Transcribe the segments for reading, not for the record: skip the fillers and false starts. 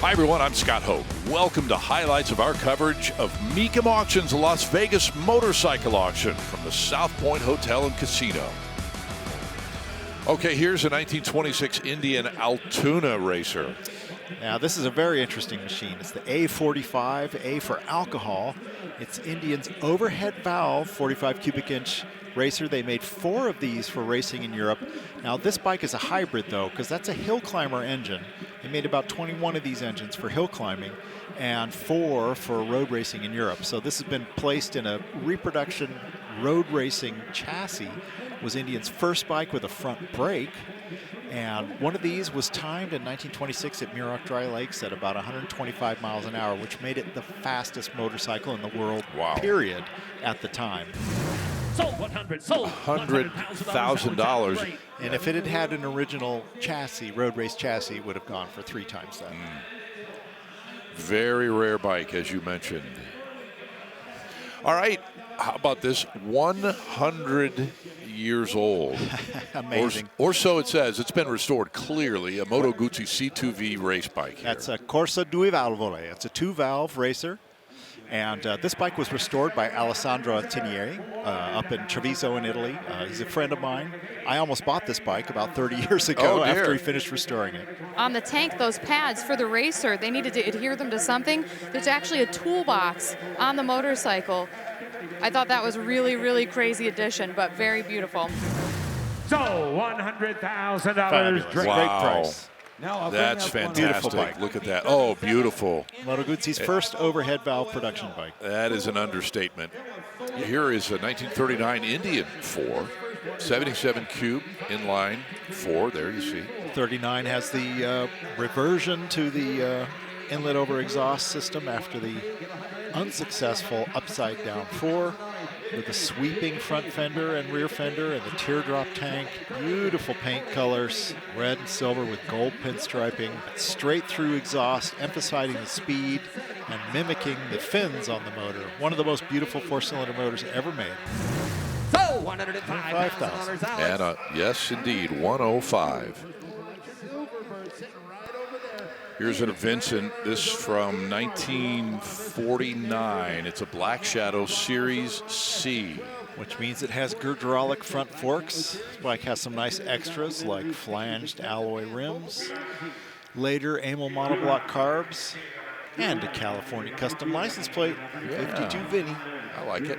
Hi everyone, I'm Scott Hope. Welcome to highlights of our coverage of Mecum Auction's Las Vegas Motorcycle Auction from the South Point Hotel and Casino. Okay, here's a 1926 Indian Altoona racer. Now this is a very interesting machine. It's the A45, A for alcohol. It's Indian's overhead valve, 45 cubic inch racer. They made 4 of these for racing in Europe. Now this bike is a hybrid though, because that's a hill climber engine. They made about 21 of these engines for hill climbing and 4 for road racing in Europe. So this has been placed in a reproduction road racing chassis. It was Indian's first bike with a front brake. And one of these was timed in 1926 at Muroc Dry Lakes at about 125 miles an hour, which made it the fastest motorcycle in the world, period, at the time. Sold 100, sold $100,000. And if it had had an original chassis, road race chassis, it would have gone for 3 times that. Very rare bike, as you mentioned. All right, how about this? 100 years old. Amazing. Or so it says. It's been restored clearly. A Moto Guzzi C2V race bike here. That's a Corsa Due Valvole. It's a 2-valve racer. And this bike was restored by Alessandro Tinieri up in Treviso in Italy. He's a friend of mine. I almost bought this bike about 30 years ago after he finished restoring it. On the tank, those pads for the racer, they needed to adhere them to something. There's actually a toolbox on the motorcycle. I thought that was a really, really crazy addition, but very beautiful. So $100,000. Wow. Great price. Now that's fantastic. Bike. Look at that. Oh, beautiful. Moto Guzzi's first overhead valve production bike. That is an understatement. Here is a 1939 Indian 4, 77 cube inline 4. There you see. 39 has the reversion to the inlet over exhaust system after the unsuccessful upside down 4 with a sweeping front fender and rear fender and the teardrop tank. Beautiful paint colors, red and silver with gold pinstriping, straight through exhaust, emphasizing the speed and mimicking the fins on the motor. One of the most beautiful 4-cylinder motors ever made. So $105,000. And yes, indeed, 105. Here's a Vincent, this from 1949. It's a Black Shadow Series C. Which means it has hydraulic front forks. This bike has some nice extras like flanged alloy rims, later Amel monoblock carbs, and a California custom license plate, 52 Vinny. I like it.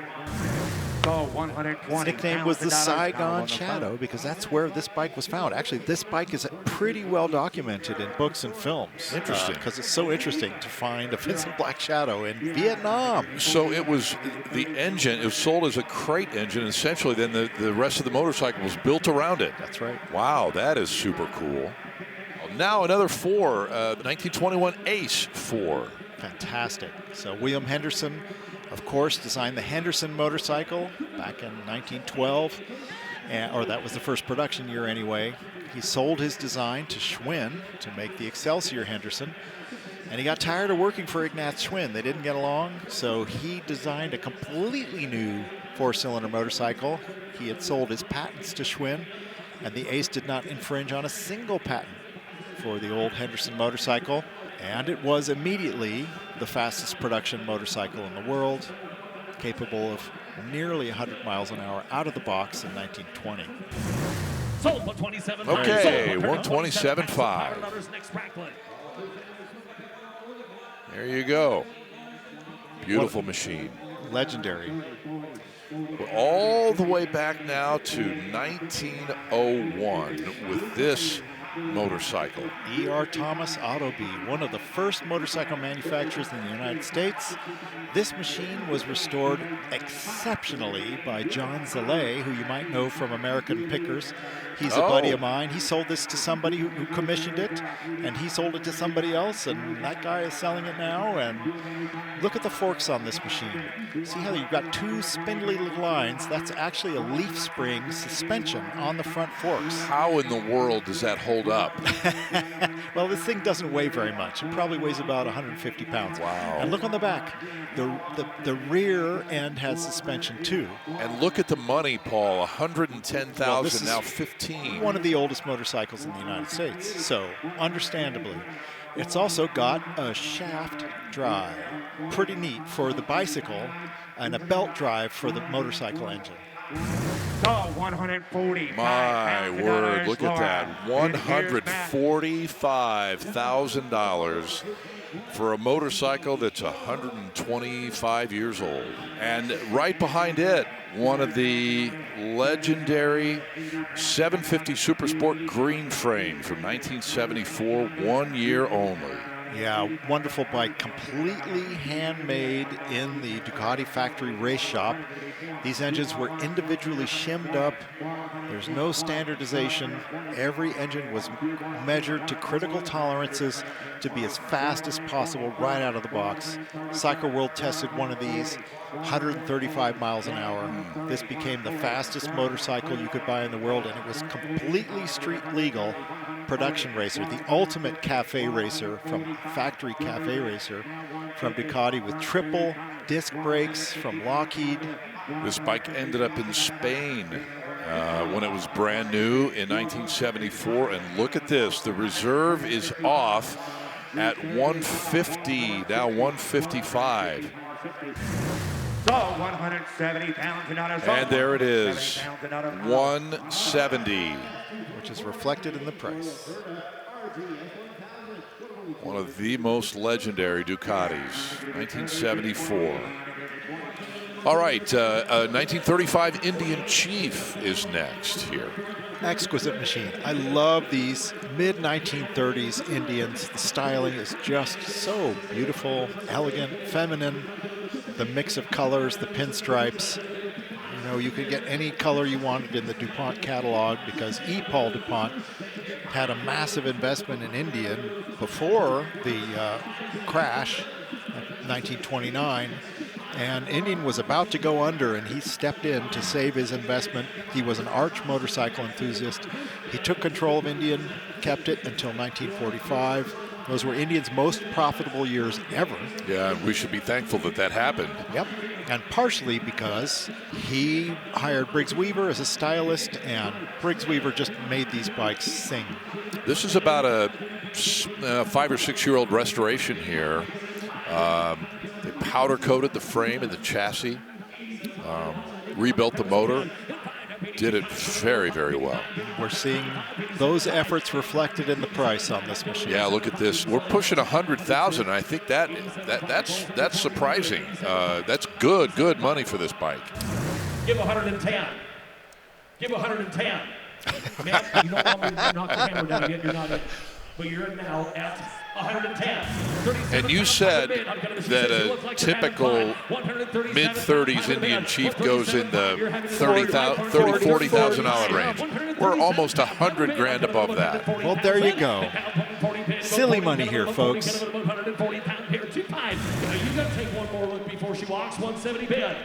Its nickname was the Saigon Shadow because that's where this bike was found. Actually, this bike is pretty well documented in books and films. Interesting. Because it's so interesting to find a Vincent Black Shadow in Vietnam. So it was the engine, it was sold as a crate engine, and essentially then the rest of the motorcycle was built around it. That's right. Wow, that is super cool. Now another 4, 1921 Ace 4. Fantastic. So William Henderson, of course, designed the Henderson motorcycle back in 1912, or that was the first production year anyway. He sold his design to Schwinn to make the Excelsior Henderson, and he got tired of working for Ignaz Schwinn. They didn't get along, so he designed a completely new 4-cylinder motorcycle. He had sold his patents to Schwinn, and the Ace did not infringe on a single patent for the old Henderson motorcycle. And it was immediately the fastest production motorcycle in the world, capable of nearly 100 miles an hour out of the box in 1920. Sold 127. Okay, 127.5. There you go. Beautiful machine. Legendary. We're all the way back now to 1901 with this motorcycle. E.R. Thomas Autobee, one of the first motorcycle manufacturers in the United States. This machine was restored exceptionally by John Zalay, who you might know from American Pickers. He's a buddy of mine. He sold this to somebody who commissioned it, and he sold it to somebody else, and that guy is selling it now. And look at the forks on this machine. See how you've got 2 spindly little lines? That's actually a leaf spring suspension on the front forks. How in the world does that hold hold up? Well, this thing doesn't weigh very much. It probably weighs about 150 pounds. Wow. And look on the back. The rear end has suspension too. And look at the money, Paul. 110,000, Well, this is now 15. One of the oldest motorcycles in the United States. So, understandably. It's also got a shaft drive. Pretty neat for the bicycle, and a belt drive for the motorcycle engine. So 140. My word, look at that. $145,000 for a motorcycle that's 125 years old. And right behind it, one of the legendary 750 Supersport green frame from 1974, 1 year only. Yeah, wonderful bike, completely handmade in the Ducati factory race shop. These engines were individually shimmed up. There's no standardization. Every engine was measured to critical tolerances to be as fast as possible right out of the box. Cycle World tested one of these, 135 miles an hour. This became the fastest motorcycle you could buy in the world, and it was completely street legal production racer, the ultimate cafe racer from factory cafe racer from Ducati with triple disc brakes from Lockheed. This bike ended up in Spain when it was brand new in 1974. And look at this, the reserve is off at 150, now 155. So 170,000. And there it is, 170. Which is reflected in the price. One of the most legendary Ducatis, 1974. All right, 1935 Indian Chief is next here. Exquisite machine. I love these mid-1930s Indians. The styling is just so beautiful, elegant, feminine. The mix of colors, the pinstripes. You know, you could get any color you wanted in the DuPont catalog because E. Paul DuPont had a massive investment in Indian before the crash of 1929. And Indian was about to go under, and he stepped in to save his investment. He was an arch motorcycle enthusiast. He took control of Indian, kept it until 1945. Those were Indian's most profitable years ever. Yeah, we should be thankful that that happened. Yep, and partially because he hired Briggs Weaver as a stylist, and Briggs Weaver just made these bikes sing. This is about a 5 or 6 year old restoration here. They powder coated the frame and the chassis, rebuilt the motor, did it very, very well. We're seeing those efforts reflected in the price on this machine. Yeah, look at this. We're pushing 100,000. I think that's surprising. That's good money for this bike. Give 110. Give 110. Man, you don't want me to knock the hammer down yet. You're not in. But you're now at 110. And you said that a typical mid-30s Indian Chief goes in the $40,000 range. We're almost $100,000 above that. Well, there you go. Silly money here, folks. You got to take one more look before she walks. 170 bid.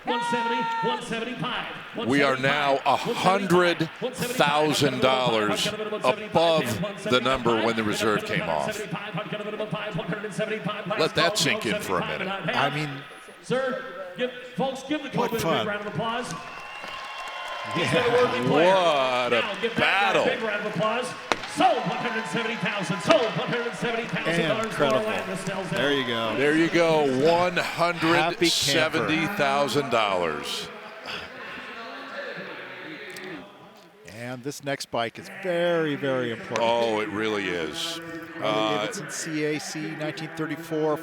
170, 175. We are now $100,000 above the number when the reserve came off. Let that sink in for a minute. I mean, sir, folks, give the coach a big round of applause. What a battle. Big round of applause. Sold 170,000. Sold 170,000. Incredible. There you go. There you go. $170,000. And this next bike is very, very important. Oh, it really is. Harley-Davidson CAC 1934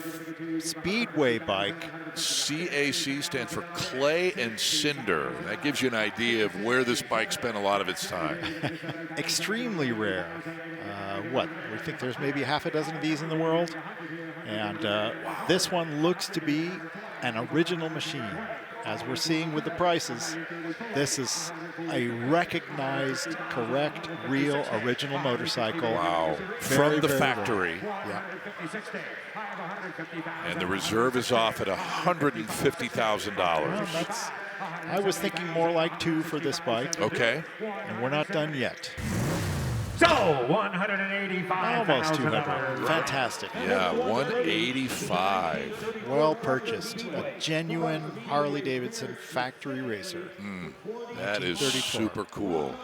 Speedway bike. CAC stands for Clay and Cinder. That gives you an idea of where this bike spent a lot of its time. Extremely rare. We think there's maybe half a dozen of these in the world. And this one looks to be an original machine. As we're seeing with the prices, this is a recognized, correct, real, original motorcycle. Wow. From the factory. Yeah. And the reserve is off at $150,000. I was thinking more like $2 for this bike. Okay. And we're not done yet. So, $185,000. Almost 200. Fantastic. Yeah, 185. Well purchased. A genuine Harley-Davidson factory racer. That is 1934. super cool.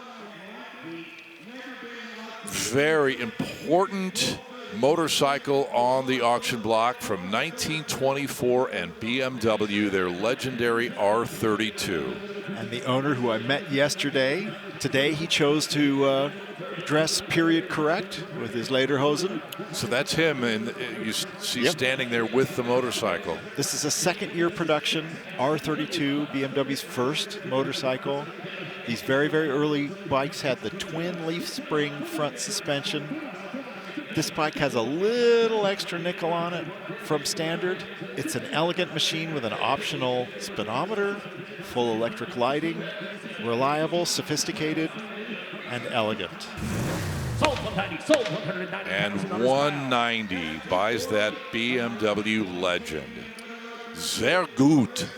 Very important motorcycle on the auction block from 1924 and BMW, their legendary R32. And the owner who I met yesterday, today he chose to dress period correct with his lederhosen. So that's him, and you see Yep. standing there with the motorcycle. This is a second-year production R32, BMW's first motorcycle. These very, very early bikes had the twin leaf spring front suspension. This bike has a little extra nickel on it from standard. It's an elegant machine with an optional speedometer, full electric lighting, reliable, sophisticated, and elegant. Sold 190, sold $190,000. And 190 buys that BMW legend. Sehr gut.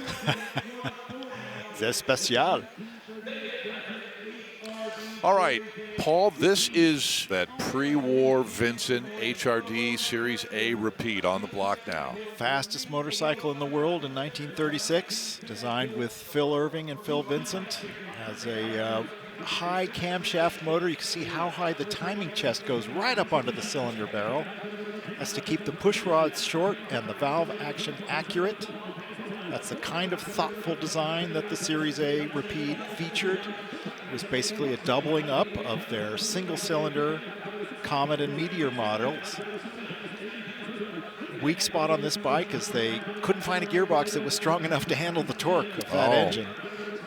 Sehr special. All right, Paul, this is that pre-war Vincent-HRD Series A Rapide on the block now. Fastest motorcycle in the world in 1936, designed with Phil Irving and Phil Vincent. Has a high camshaft motor. You can see how high the timing chest goes right up onto the cylinder barrel. That's to keep the push rods short and the valve action accurate. That's the kind of thoughtful design that the Series A Rapide featured. It was basically a doubling up of their single-cylinder Comet and Meteor models. Weak spot on this bike is they couldn't find a gearbox that was strong enough to handle the torque of that engine.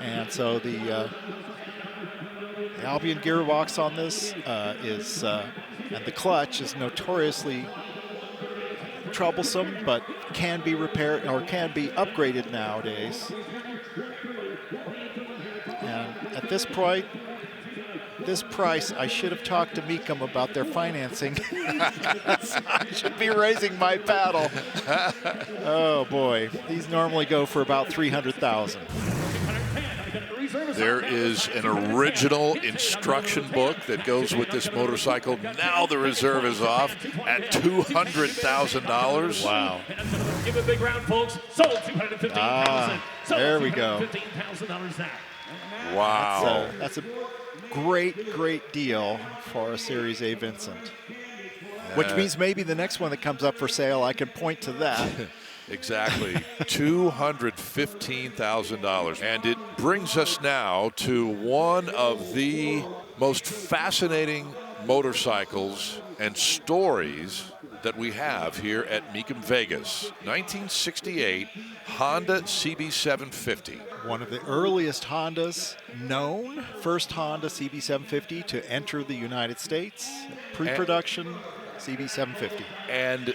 And so the Albion gearbox on this and the clutch is notoriously troublesome, but can be repaired or can be upgraded nowadays. And at this price, I should have talked to Mecum about their financing. I should be raising my paddle. Oh boy, these normally go for about $300,000. There is an original instruction book that goes with this motorcycle. Now the reserve is off at $200,000. Wow. Give a big round, folks. Sold $215,000. There we go. $15,000 now. Wow. That's a great, great deal for a Series A Vincent. Which means maybe the next one that comes up for sale, I can point to that. Exactly. $215,000. And it brings us now to one of the most fascinating motorcycles and stories that we have here at Mecum Vegas. 1968 Honda CB750. One of the earliest Hondas known, first Honda CB750 to enter the United States, pre-production CB750. And,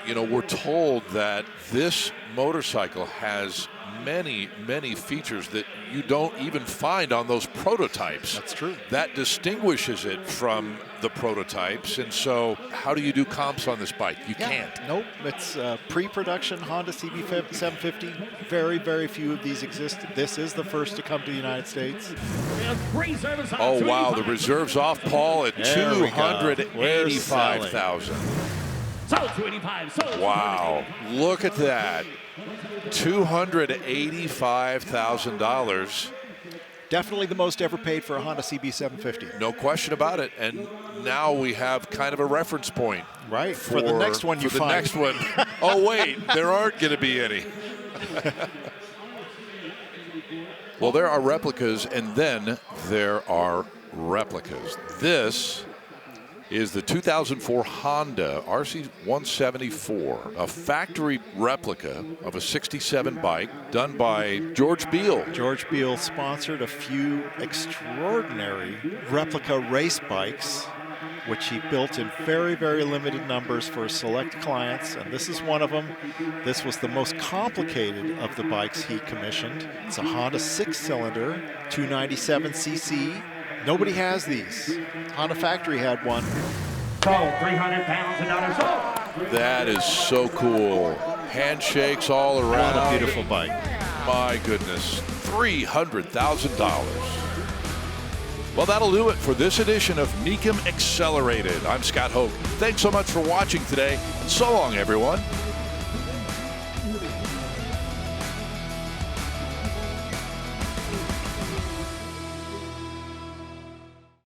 you know, we're told that this motorcycle has many, many features that you don't even find on those prototypes. That's true. That distinguishes it from the prototypes. And so how do you do comps on this bike? You can't. Nope. It's pre-production Honda CB750. Very, very few of these exist. This is the first to come to the United States. Oh, wow. The reserve's off, Paul, at There we go. $285,000. Sold $285,000. Wow. Look at that. $285,000. Definitely the most ever paid for a Honda CB750. No question about it. And now we have kind of a reference point. Right. For the next one you for the find. next one. Oh, wait. There aren't going to be any. Well, there are replicas, and then there are replicas. This is the 2004 Honda RC174, a factory replica of a 67 bike done by George Beale. George Beale sponsored a few extraordinary replica race bikes, which he built in very, very limited numbers for select clients, and this is one of them. This was the most complicated of the bikes he commissioned. It's a Honda 6-cylinder, 297cc. Nobody has these. Honda Factory had one. Sold $300,000. Sold. That is so cool. Handshakes all around. What a beautiful bike. My goodness. $300,000. Well, that'll do it for this edition of Mecum Accelerated. I'm Scott Hoke. Thanks so much for watching today. So long, everyone.